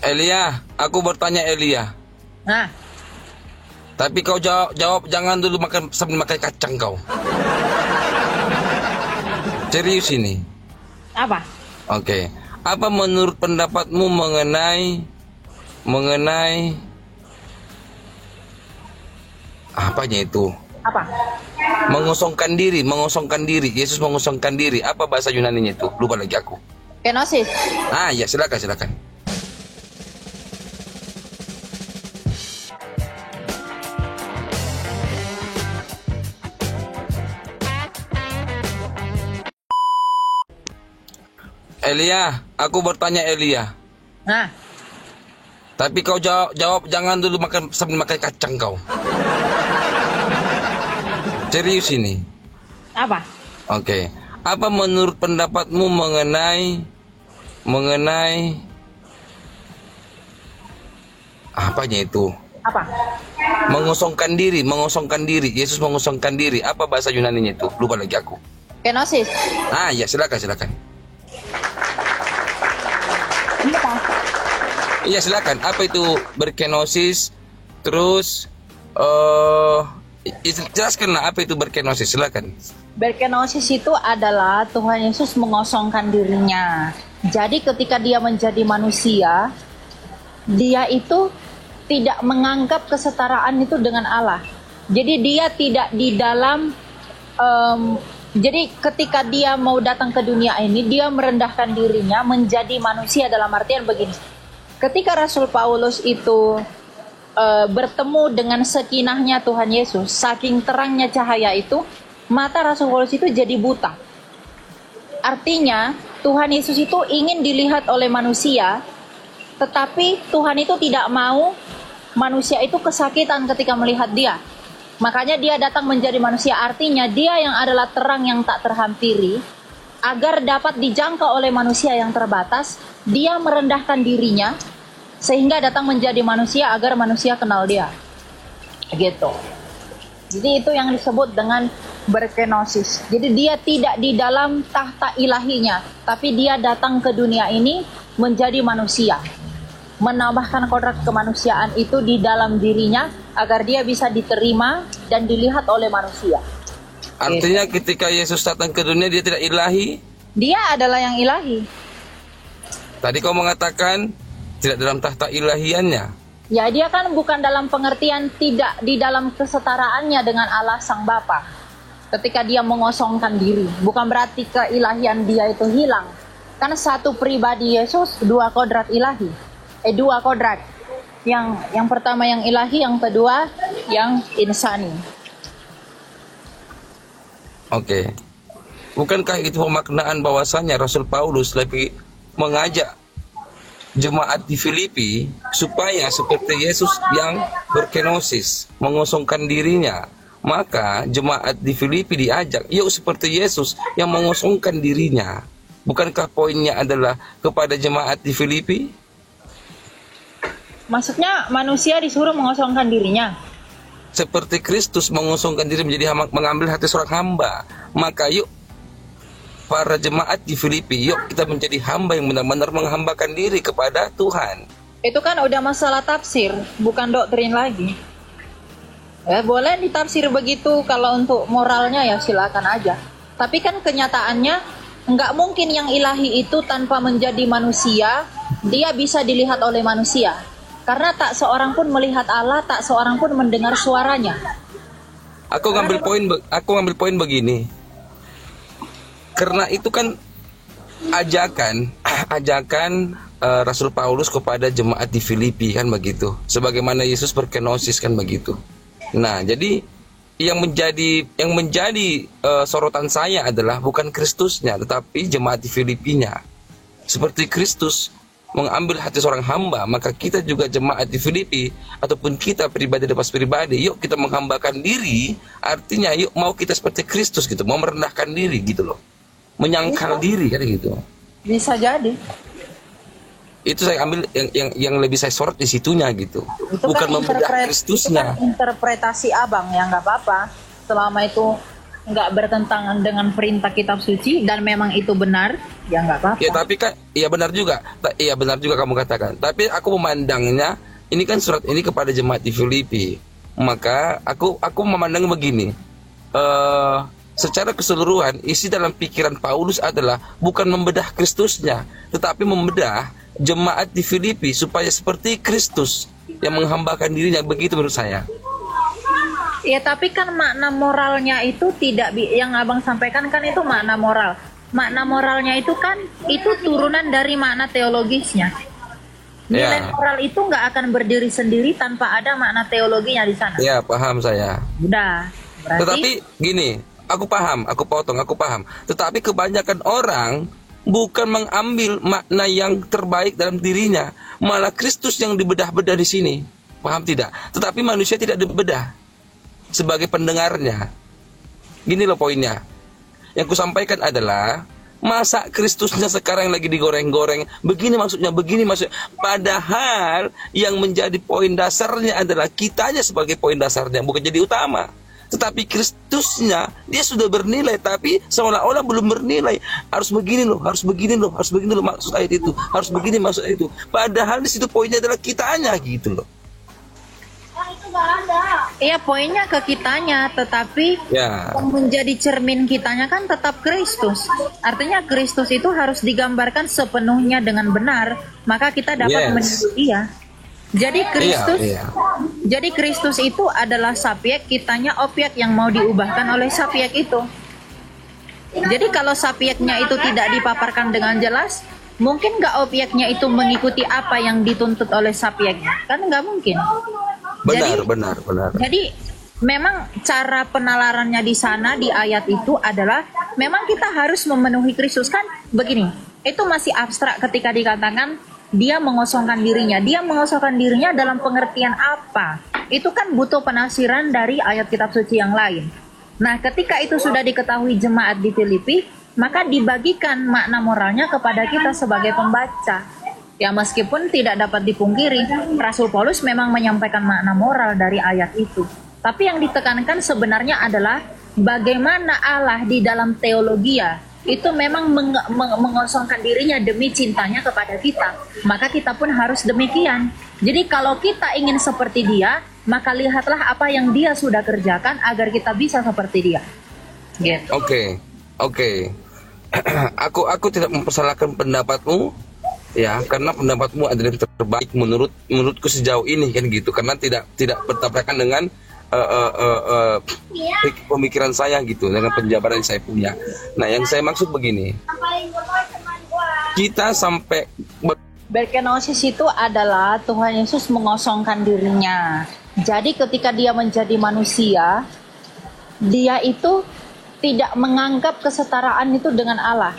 Elia, aku bertanya Elia. Nah, Tapi kau jawab jangan dulu makan sambil makan kacang kau. Serius ini. apa? Oke. Apa menurut pendapatmu mengenai apanya itu? Apa? Mengosongkan diri. Yesus mengosongkan diri. Apa bahasa Yunaninya itu? Lupa lagi aku. Kenosis. Ya, silakan. Elia, aku bertanya Elia. Nah, Tapi kau jawab jangan dulu makan sambil makan kacang kau. Serius ini. apa? Oke. Apa menurut pendapatmu mengenai apanya itu? Apa? Mengosongkan diri. Yesus mengosongkan diri. Apa bahasa Yunaninya itu? Lupa lagi aku. Kenosis. Ya, silakan. Ini apa? Iya, silakan. Apa itu berkenosis? Terus jelaskanlah apa itu berkenosis, silakan. Berkenosis itu adalah Tuhan Yesus mengosongkan dirinya. Jadi ketika dia menjadi manusia, dia itu tidak menganggap kesetaraan itu dengan Allah. Jadi dia tidak di dalam jadi ketika dia mau datang ke dunia ini, dia merendahkan dirinya menjadi manusia dalam artian begini. Ketika Rasul Paulus itu bertemu dengan sekinahnya Tuhan Yesus, saking terangnya cahaya itu, mata Rasul Paulus itu jadi buta. Artinya, Tuhan Yesus itu ingin dilihat oleh manusia, tetapi Tuhan itu tidak mau manusia itu kesakitan ketika melihat dia. Makanya dia datang menjadi manusia, artinya dia yang adalah terang yang tak terhampiri, agar dapat dijangkau oleh manusia yang terbatas, dia merendahkan dirinya, sehingga datang menjadi manusia agar manusia kenal dia. Gitu. Jadi itu yang disebut dengan berkenosis. Jadi dia tidak di dalam tahta ilahinya, tapi dia datang ke dunia ini menjadi manusia. Menambahkan kodrat kemanusiaan itu di dalam dirinya agar dia bisa diterima dan dilihat oleh manusia. Artinya ketika Yesus datang ke dunia dia tidak ilahi? Dia adalah yang ilahi. Tadi kau mengatakan tidak dalam tahta ilahiannya. Ya, dia kan bukan dalam pengertian tidak di dalam kesetaraannya dengan Allah Sang Bapa. Ketika dia mengosongkan diri, bukan berarti keilahian dia itu hilang. Karena satu pribadi Yesus, dua kodrat ilahi. Dua kodrat. Yang pertama yang ilahi, yang kedua yang insani. Oke. Bukankah itu pemaknaan bahwasanya Rasul Paulus lebih mengajak jemaat di Filipi supaya seperti Yesus yang berkenosis, mengosongkan dirinya, maka jemaat di Filipi diajak, yuk seperti Yesus yang mengosongkan dirinya. Bukankah poinnya adalah kepada jemaat di Filipi? Maksudnya manusia disuruh mengosongkan dirinya. Seperti Kristus mengosongkan diri menjadi mengambil hati seorang hamba, maka yuk para jemaat di Filipi, yuk kita menjadi hamba yang benar-benar menghambakan diri kepada Tuhan. Itu kan udah masalah tafsir, bukan doktrin lagi. Boleh ditafsir begitu, kalau untuk moralnya ya silakan aja. Tapi kan kenyataannya nggak mungkin yang ilahi itu tanpa menjadi manusia, dia bisa dilihat oleh manusia. Karena tak seorang pun melihat Allah, tak seorang pun mendengar suaranya. Aku ngambil poin begini. Karena itu kan ajakan Rasul Paulus kepada jemaat di Filipi kan begitu. Sebagaimana Yesus berkenosis kan begitu. Nah, jadi yang menjadi sorotan saya adalah bukan Kristusnya, tetapi jemaat di Filipinya. Seperti Kristus mengambil hati seorang hamba, maka kita juga jemaat di Filipi ataupun kita pribadi lepas pribadi, yuk kita menghambakan diri. Artinya yuk mau kita seperti Kristus gitu, mau merendahkan diri gitu loh. Menyangkal diri kan gitu. Bisa jadi. Itu saya ambil yang lebih saya sorot di situnya gitu. Itu bukan kan membedah Kristusnya. Itu kan interpretasi abang ya, nggak apa-apa. Selama itu nggak bertentangan dengan perintah kitab suci dan memang itu benar, ya nggak apa-apa. Ya tapi kan, iya benar juga, iya benar juga kamu katakan. Tapi aku memandangnya, ini kan surat ini kepada jemaat di Filipi. Maka aku memandang begini, secara keseluruhan isi dalam pikiran Paulus adalah bukan membedah Kristusnya, tetapi membedah jemaat di Filipi supaya seperti Kristus yang menghambakan dirinya. Begitu menurut saya. Ya tapi kan makna moralnya itu tidak yang abang sampaikan kan itu makna moral. Makna moralnya itu kan itu turunan dari makna teologisnya. Nilai moral itu nggak akan berdiri sendiri tanpa ada makna teologinya di sana. Ya paham saya. Udah. Berarti, tetapi gini, aku paham. Tetapi kebanyakan orang bukan mengambil makna yang terbaik dalam dirinya, malah Kristus yang dibedah-bedah di sini. Paham tidak? Tetapi manusia tidak dibedah sebagai pendengarnya. Gini loh poinnya. Yang kusampaikan adalah, masa Kristusnya sekarang lagi digoreng-goreng, begini maksudnya. Padahal yang menjadi poin dasarnya adalah kitanya sebagai poin dasarnya, bukan jadi utama. Tetapi Kristusnya, dia sudah bernilai, tapi seolah-olah belum bernilai. Harus begini loh, maksud ayat itu. Harus begini maksud ayat itu. Padahal di situ poinnya adalah kitanya gitu loh. iya poinnya ke kitanya, tetapi yang menjadi cermin kitanya kan tetap Kristus. Artinya Kristus itu harus digambarkan sepenuhnya dengan benar, maka kita dapat meniru dia. Jadi Kristus itu adalah subjek, kitanya objek yang mau diubahkan oleh subjek itu. Jadi kalau subjeknya itu tidak dipaparkan dengan jelas, mungkin nggak objeknya itu mengikuti apa yang dituntut oleh subjeknya? Kan nggak mungkin. Benar. Jadi memang cara penalarannya di sana di ayat itu adalah memang kita harus memenuhi Kristus kan begini. Itu masih abstrak ketika dikatakan dia mengosongkan dirinya. Dia mengosongkan dirinya dalam pengertian apa? Itu kan butuh penafsiran dari ayat kitab suci yang lain. Nah, ketika itu sudah diketahui jemaat di Filipi, maka dibagikan makna moralnya kepada kita sebagai pembaca. Ya meskipun tidak dapat dipungkiri, Rasul Paulus memang menyampaikan makna moral dari ayat itu. Tapi yang ditekankan sebenarnya adalah bagaimana Allah di dalam teologia itu memang mengosongkan dirinya demi cintanya kepada kita. Maka kita pun harus demikian. Jadi kalau kita ingin seperti dia, maka lihatlah apa yang dia sudah kerjakan agar kita bisa seperti dia. Gitu. Oke. Aku tidak mempersalahkan pendapatmu. Ya, karena pendapatmu adalah yang terbaik menurutku sejauh ini kan gitu. Karena tidak bertabrakan dengan pemikiran saya gitu, dengan penjabaran yang saya punya. Nah, yang saya maksud begini. Kita sampai berkenosis itu adalah Tuhan Yesus mengosongkan dirinya. Jadi ketika dia menjadi manusia, dia itu tidak menganggap kesetaraan itu dengan Allah.